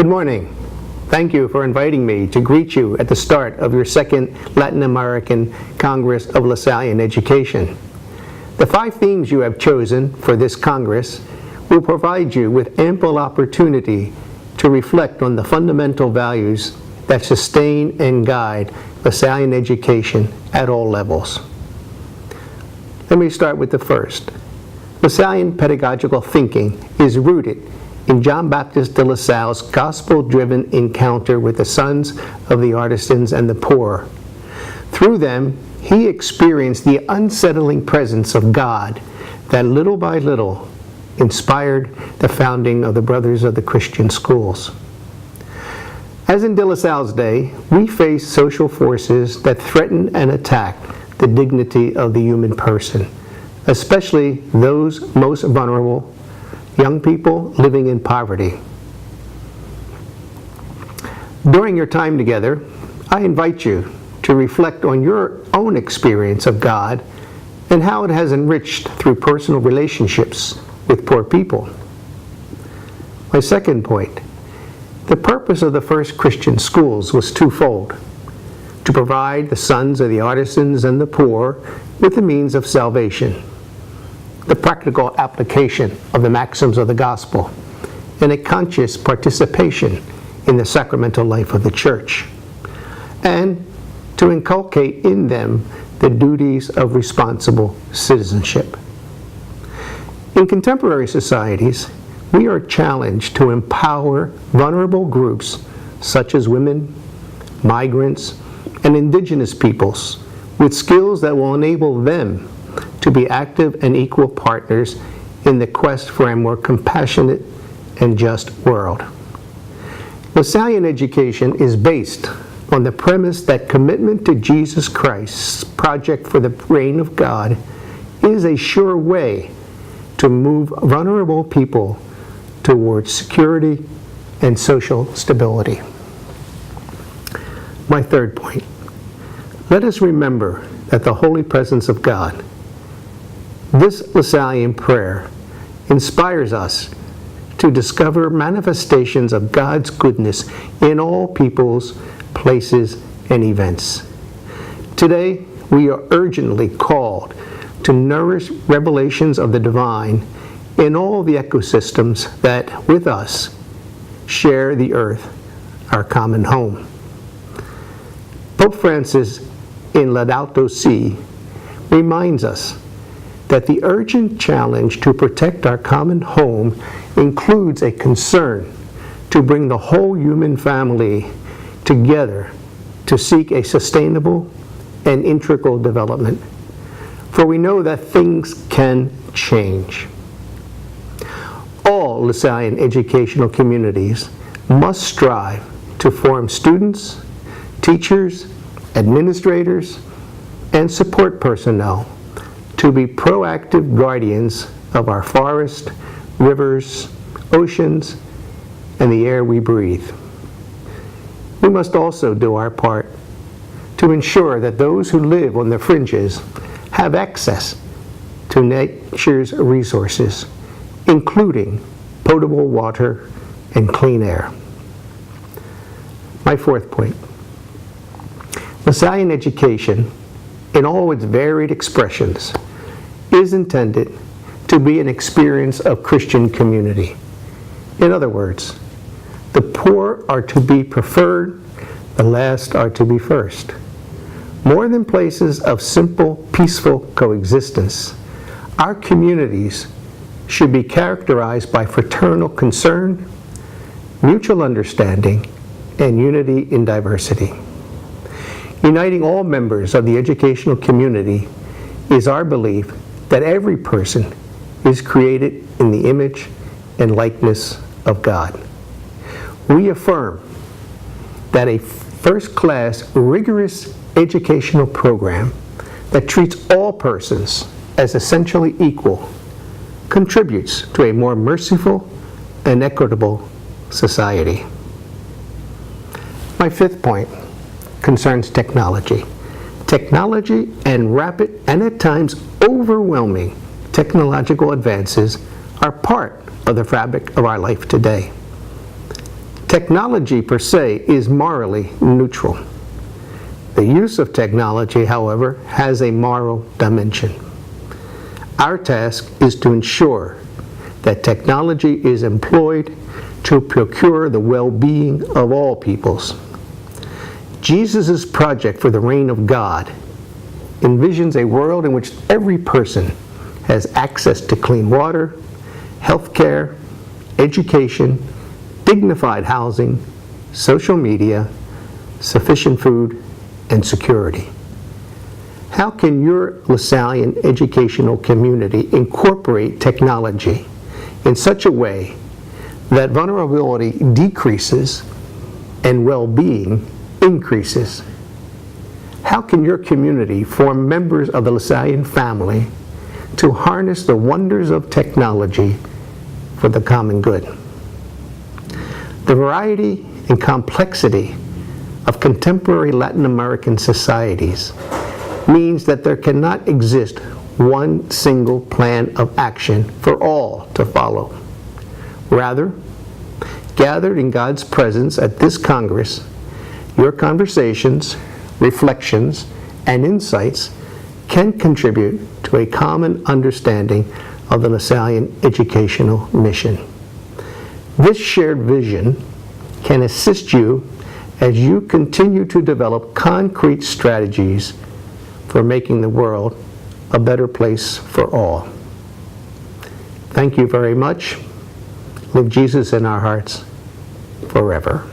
Good morning. Thank you for inviting me to greet you at the start of your second Latin American Congress of Lasallian Education. The 5 themes you have chosen for this Congress will provide you with ample opportunity to reflect on the fundamental values that sustain and guide Lasallian education at all levels. Let me start with the first. Lasallian pedagogical thinking is rooted in John Baptist de La Salle's gospel-driven encounter with the sons of the artisans and the poor. Through them, he experienced the unsettling presence of God that little by little inspired the founding of the Brothers of the Christian Schools. As in De La Salle's day, we face social forces that threaten and attack the dignity of the human person, especially those most vulnerable, young people living in poverty. During your time together, I invite you to reflect on your own experience of God and how it has enriched through personal relationships with poor people. My second point, the purpose of the first Christian schools was twofold: to provide the sons of the artisans and the poor with the means of salvation, the practical application of the maxims of the gospel, and a conscious participation in the sacramental life of the church, and to inculcate in them the duties of responsible citizenship. In contemporary societies, we are challenged to empower vulnerable groups such as women, migrants, and indigenous peoples with skills that will enable them to be active and equal partners in the quest for a more compassionate and just world. Lasallian education is based on the premise that commitment to Jesus Christ's project for the reign of God is a sure way to move vulnerable people towards security and social stability. My third point, let us remember that the holy presence of God. This Lasallian prayer inspires us to discover manifestations of God's goodness in all peoples, places, and events. Today, we are urgently called to nourish revelations of the divine in all the ecosystems that, with us, share the earth, our common home. Pope Francis in Laudato Si reminds us that the urgent challenge to protect our common home includes a concern to bring the whole human family together to seek a sustainable and integral development. For we know that things can change. All Lasallian educational communities must strive to form students, teachers, administrators, and support personnel to be proactive guardians of our forests, rivers, oceans, and the air we breathe. We must also do our part to ensure that those who live on the fringes have access to nature's resources, including potable water and clean air. My fourth point, Lasallian education, in all its varied expressions, is intended to be an experience of Christian community. In other words, the poor are to be preferred, the last are to be first. More than places of simple, peaceful coexistence, our communities should be characterized by fraternal concern, mutual understanding, and unity in diversity. Uniting all members of the educational community is our belief that every person is created in the image and likeness of God. We affirm that a first-class, rigorous educational program that treats all persons as essentially equal contributes to a more merciful and equitable society. My fifth point concerns technology. Technology and rapid and at times overwhelming technological advances are part of the fabric of our life today. Technology per se is morally neutral. The use of technology, however, has a moral dimension. Our task is to ensure that technology is employed to procure the well-being of all peoples. Jesus' project for the reign of God envisions a world in which every person has access to clean water, health care, education, dignified housing, social media, sufficient food, and security. How can your Lasallian educational community incorporate technology in such a way that vulnerability decreases and well-being increases? How can your community form members of the Lasallian family to harness the wonders of technology for the common good? The variety and complexity of contemporary Latin American societies means that there cannot exist one single plan of action for all to follow. Rather, gathered in God's presence at this Congress, your conversations, reflections, and insights can contribute to a common understanding of the Lasallian educational mission. This shared vision can assist you as you continue to develop concrete strategies for making the world a better place for all. Thank you very much. Live Jesus in our hearts forever.